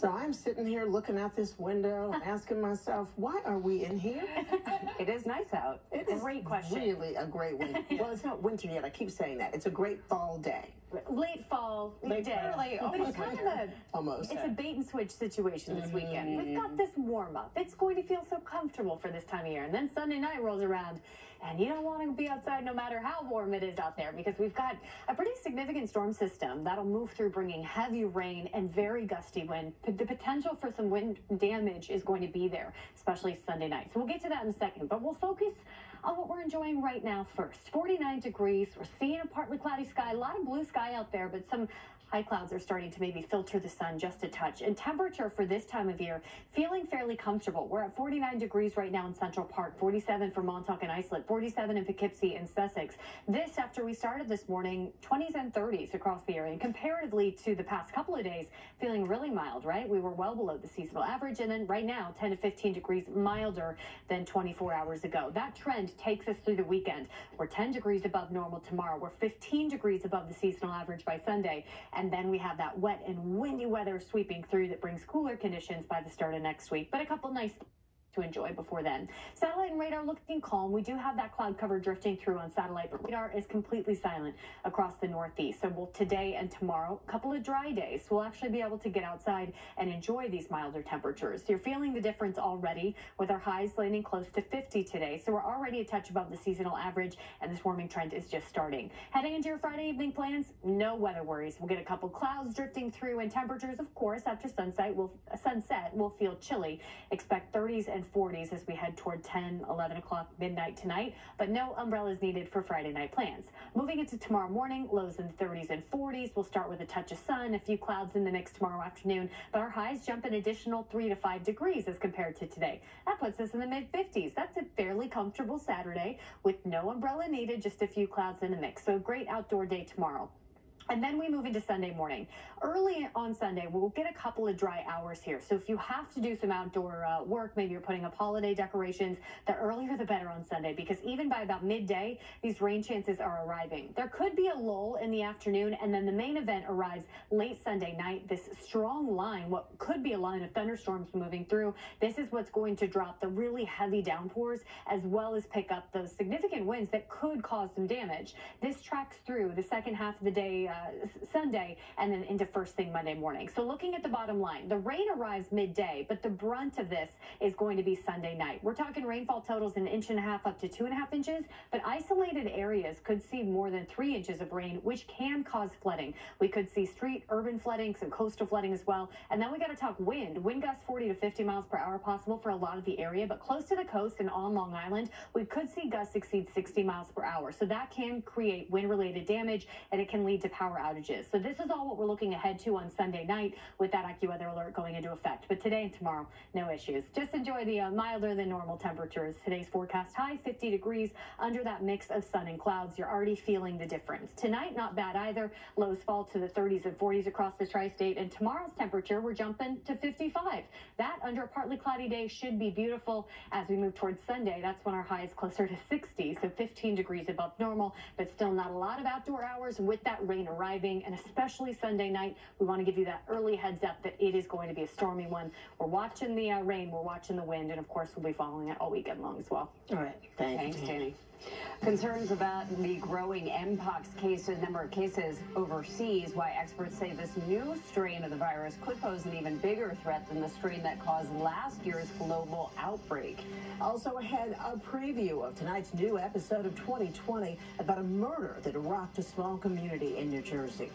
So I'm sitting here looking out this window, asking myself, why are we in here? It is nice out. It is great question. Really a great winter. Well, it's not winter yet. I keep saying that. It's a great fall day. Late fall day. Almost But it's kind of it's a bait and switch situation this weekend. We've got this warm up. It's going to feel so comfortable for this time of year. And then Sunday night rolls around and you don't want to be outside no matter how warm it is out there, because we've got a pretty significant storm system that'll move through, bringing heavy rain and very gusty wind. The potential for some wind damage is going to be there, especially Sunday night. So we'll get to that in a second, but we'll focus on what we're enjoying right now first. 49 degrees. We're seeing a partly cloudy sky, a lot of blue sky out there, but some high clouds are starting to maybe filter the sun just a touch. And temperature for this time of year, feeling fairly comfortable. We're at 49 degrees right now in Central Park, 47 for Montauk and Islip, 47 in Poughkeepsie and Sussex. This after we started this morning, 20s and 30s across the area. And comparatively to the past couple of days, feeling really mild, right? We were well below the seasonal average. And then right now, 10 to 15 degrees milder than 24 hours ago. That trend takes us through the weekend. We're 10 degrees above normal tomorrow. We're 15 degrees above the seasonal average by Sunday. And then we have that wet and windy weather sweeping through that brings cooler conditions by the start of next week. But a couple nice to enjoy before then. Satellite and radar looking calm. We do have that cloud cover drifting through on satellite, but radar is completely silent across the Northeast. So both today and tomorrow, a couple of dry days. We'll actually be able to get outside and enjoy these milder temperatures. So you're feeling the difference already with our highs landing close to 50 today. So we're already a touch above the seasonal average, and this warming trend is just starting. Heading into your Friday evening plans, no weather worries. We'll get a couple clouds drifting through, and temperatures, of course, after sunset will feel chilly. Expect 30s and 40s as we head toward 10, 11 o'clock midnight tonight, but no umbrellas needed for Friday night plans. Moving into tomorrow morning, lows in the 30s and 40s. We'll start with a touch of sun, a few clouds in the mix tomorrow afternoon, but our highs jump an additional 3 to 5 degrees as compared to today. That puts us in the mid-50s. That's a fairly comfortable Saturday with no umbrella needed, just a few clouds in the mix. So a great outdoor day tomorrow. And then we move into Sunday morning. Early on Sunday, we'll get a couple of dry hours here. So if you have to do some outdoor work, maybe you're putting up holiday decorations, the earlier the better on Sunday, because even by about midday, these rain chances are arriving. There could be a lull in the afternoon, and then the main event arrives late Sunday night. This strong line, what could be a line of thunderstorms moving through, this is what's going to drop the really heavy downpours, as well as pick up those significant winds that could cause some damage. This tracks through the second half of the day, Sunday, and then into first thing Monday morning. So looking at the bottom line, the rain arrives midday, but the brunt of this is going to be Sunday night. We're talking rainfall totals 1.5 inches up to 2.5 inches, but isolated areas could see more than 3 inches of rain, which can cause flooding. We could see street urban flooding, some coastal flooding as well. And then we got to talk wind. Wind gusts 40 to 50 miles per hour possible for a lot of the area, but close to the coast and on Long Island, we could see gusts exceed 60 miles per hour. So that can create wind-related damage, and it can lead to power outages. So this is all what we're looking ahead to on Sunday night with that AccuWeather alert going into effect. But today and tomorrow, no issues. Just enjoy the milder than normal temperatures. Today's forecast high, 50 degrees under that mix of sun and clouds. You're already feeling the difference. Tonight, not bad either. Lows fall to the 30s and 40s across the tri-state. And tomorrow's temperature, we're jumping to 55. That under a partly cloudy day should be beautiful. As we move towards Sunday, that's when our high is closer to 60. So 15 degrees above normal, but still not a lot of outdoor hours with that rain arriving, and especially Sunday night, we want to give you that early heads up that it is going to be a stormy one. We're watching the rain, we're watching the wind, and of course we'll be following it all weekend long as well. All right. Thanks, Danny. Concerns about the growing Mpox cases, number of cases overseas, why experts say this new strain of the virus could pose an even bigger threat than the strain that caused last year's global outbreak. Also ahead, a preview of tonight's new episode of 2020 about a murder that rocked a small community in New Jersey.